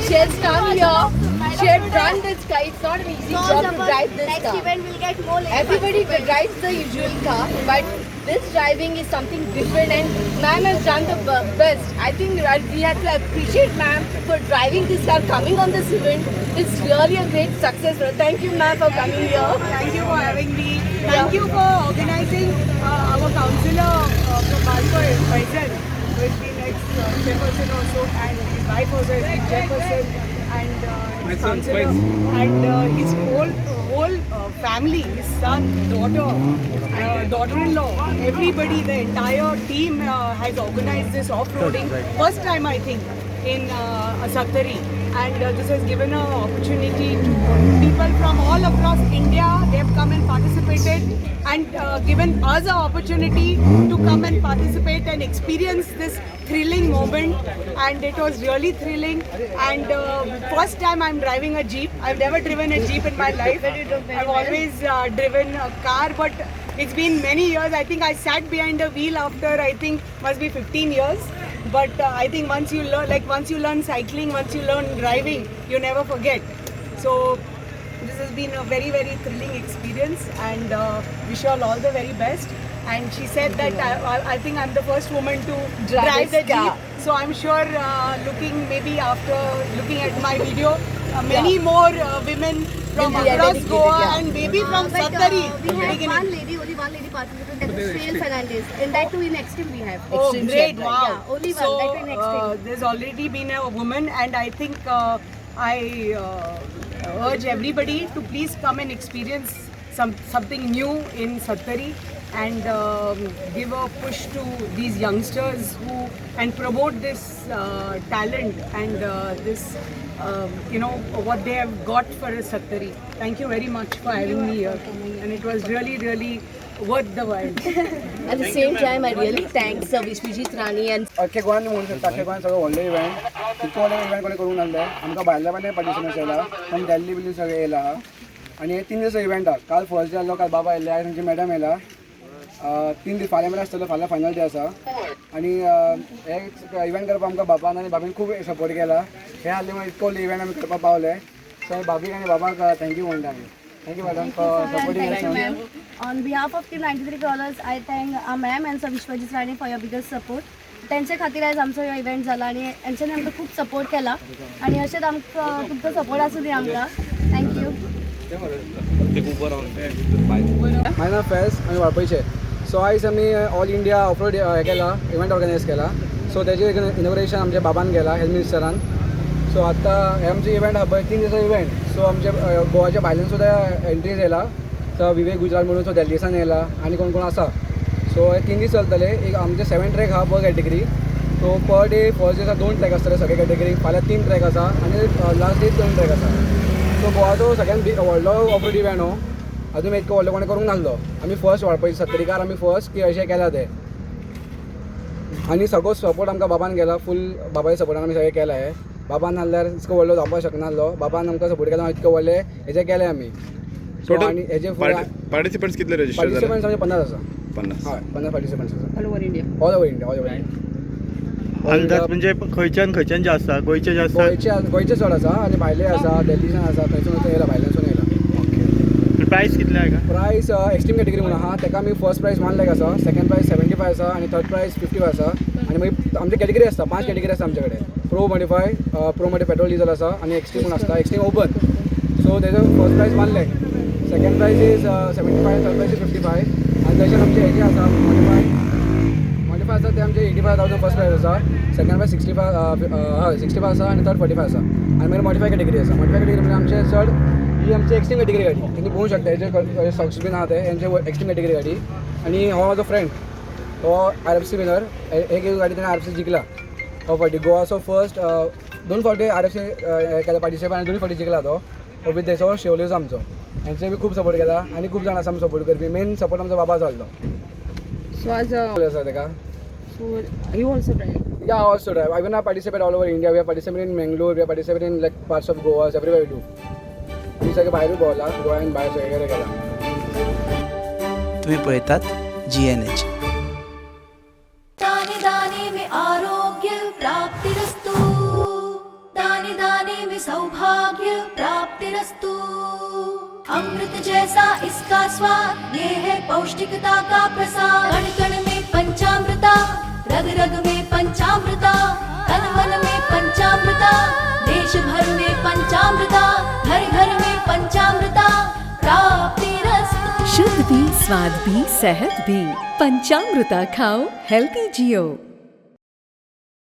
She has come here. She had run this car. It's not an easy job to drive this Next car. event will get more like Everybody drives the usual car, but this driving is something different, and ma'am has done the best. I think we have to appreciate ma'am for driving this car, coming on this event. It's really a great success. Thank you, ma'am, for coming here. Thank you for having me. Thank you for organizing our councillor from Malpur, Faisal, who has been ex-chairperson also, and his wife also has been chairperson, and his councillor, and his whole family, his son, daughter-in-law, everybody, the entire team has organized this off-roading. First time, I think, in Sattari, and this has given an opportunity to people from all across India. They have come and participated, and given us an opportunity to come and participate and experience this thrilling moment, and it was really thrilling. And first time I'm driving a Jeep. I've never driven a Jeep in my life. I've always driven a car, but it's been many years. I think I sat behind the wheel after, I think, must be 15 years. But I think once you learn cycling, once you learn driving, you never forget. So this has been a very, very thrilling experience, and wish you all the very best. And she said that I think I'm the first woman to drive the Jeep. So I'm sure after looking at my video, many more women from across Goa and maybe from Sattari. We have only one lady participant, that is Shreya Fernandez. And that too in Extreme we have. Oh, Extreme great! Shred, Wow. Yeah, only one, So that too in Extreme. there's already been a woman, and I think I urge everybody to please come and experience something new in Sattari, and give a push to these youngsters and promote this talent and this what they have got for Sattari. Thank you very much for having me here, and it was really, really worth the while. At the same time, I really thank Vishwijit Rani and अख्खे गोंयान म्हणून शकता अख्खे गोंयान सगळं व्हडले event तितको व्हडले इव्हेंट कोणी करूंक नासले आमकां भायल्या पण पार्टिसिपंट्स येयला फ्रॉम दिल्ली बिल्ली सगळे येयला आनी हे 3 दीस इव्हेंट आहा काल फर्स्ट डे आसलो काल बाबा येयले आयज तांची मॅडम येयला 3 दीस फाल्यां मेरेन आसतलो फाल्यां फायनल डे आसा आनी हे इव्हेंट करपाक आमकां बाबान आनी भाभीन खूब सपोर्ट केला हे आसले म्हण इतको व्हडलो इव्हेंट आमी करपाक पावले सो भाभीक आनी बाबाक थँक्यू म्हणटा आमी thank you madam for supporting On behalf of Team 93 Crawlers, I thank ma'am and Vishwijit Rani for your biggest support. त्यांच्या खातीर आयज आमचो हो इव्हेंट जाला आनी तेंच्यांनी आमकां खूब सपोर्ट केला आनी अशेंच आमकां तुमचो सपोर्ट आसूं दी आमकां थँक्यू. माय नाव फैज आमी वाळपयचे सो आयज आमी ऑल इंडिया ऑफरोड हे केला इव्हेंट ऑर्गनायज केला सो तेजे इनॉग्रेशन आमच्या बाबान केला हेल्थ मिनिस्टरान सो आतां हे आमचे इव्हेंट आहा पळय 3 दिसाचो इव्हेंट सो आमचे गोवाच्या भायल्यान सुद्दां एंट्रीज येयला सो विवेक गुजरात म्हणून सो दिल्लीसान येयला आनी कोण कोण आसा सो हे 3 दीस चलतले एक आमचे 7 ट्रॅक आहा पर कॅटेगरी सो per day first Desa 2 track आसतले सगळे कॅटेगरी फाल्यां 3 ट्रॅक आसा आनी लास्ट डे 2 ट्रॅक आसा सो गोवाचो सगळ्यान व्हडलो ऑफरोड इव्हेंट हो अजून इतको व्हडलो कोणें करूंक नासलो आमी फर्स्ट वाळपयचे सत्तरीकार आमी फर्स्ट की अशें केला ते आनी सगळो सपोर्ट आमकां बाबान केला फूल बाबाच्या सपोर्टान आमी सगळें केला हे बाबान नासल्यार इतको व्हडलो जावपाक शकनासलो बाबान आमकां सपोर्ट केला इतको व्हडले हेजे केले आमी आनी हेजे पार्टिसिपंट्स कितले रजिस्टर पार्टिसिपंट्स आमचे 50 आसा 50 हय 50 पार्टिसिपंट्स आसा all over India. All over India अंदाज म्हणजे खंयच्यान जे आसता गोंयचे जे आसता गोंयचे चड आसा आनी भायले आसा दिल्लीच्यान आसा थंयसून येयला भायल्यानसून येयला प्रायस कितले आहे का प्रायस एक्स्ट्रीम कॅटेगरी म्हणून आहा तेका आमी फर्स्ट प्रायस 1 लाख आसा सेकंड प्रायस 75 आसा आनी थर्ड प्रायस 55 आसा आनी मागीर आमची कॅटेगरी आसता 5 कॅटेगरी आसता आमचे कडेन प्रो मॉडिफाय प्रो मध्ये पेट्रोल डिझल आसा आनी एक्स्ट्रीम म्हणून आसता एक्स्ट्रीम ओपन सो तेजो फर्स्ट प्रायस 1 लाख सेकंड प्रायस इज 75 थर्ड प्रायस इज 55 आनी तशेंच आमचे हेजे आसा मॉडिफाय आसा ते आमचे 85,000 फर्स्ट प्रायस आसा सेकंड प्रायस 65 आसा आनी थर्ड 45 आसा आनी मागीर मॉडिफाय कॅटेगरी आसा मॉडिफाय कॅटेगरी म्हणजे आमचे चड ही आमची एक्स्ट्रीम कॅटेगरी गाडी तुम्ही पळोवंक शकता हेजे सॉक्स बीन आहा ते हेंचे एक्स्ट्रीम कॅटेगरी गाडी आनी हो म्हाजो फ्रेंड हो RFC विनर एक गाडी ताणें RFC जिखला हो फावटी गोवाचो फर्स्ट 2 फावटी RFC केला पार्टिसिपेट आनी 2 फावटी जिखला तो विथ तेचो शेवल्योज आमचो हेंचे बी खूब सपोर्ट केला आनी खूब जाण आसा आमी सपोर्ट करपी मेन सपोर्ट आमचो बाबा जाल्लो So as आसा तेका you also drive. Yeah, also drive. Even I participate all over India. We have participated in Mangalore. We have participated in like parts of Goa. Everywhere we do. आम्ही सगळे भायर भोंवला गोंयान भायर सगळे गेला. तुम्ही पळयतात GNH. दानी दानी में आरोग्य प्राप्तिरस्तु दानी दानी में सौभाग्य प्राप्तिरस्तु। अमृत जैसा इसका स्वाद, ये है पौष्टिकता का प्रसाद। कण कण में पंचामृता, रग रग में पंचामृता, तन मन में पंचामृता, देश भर में पंचामृता, घर घर में पंचामृता प्राप्तिरस्तु। शुद्ध भी, स्वाद भी, सेहत भी। पंचामृता खाओ, हेल्थी जियो।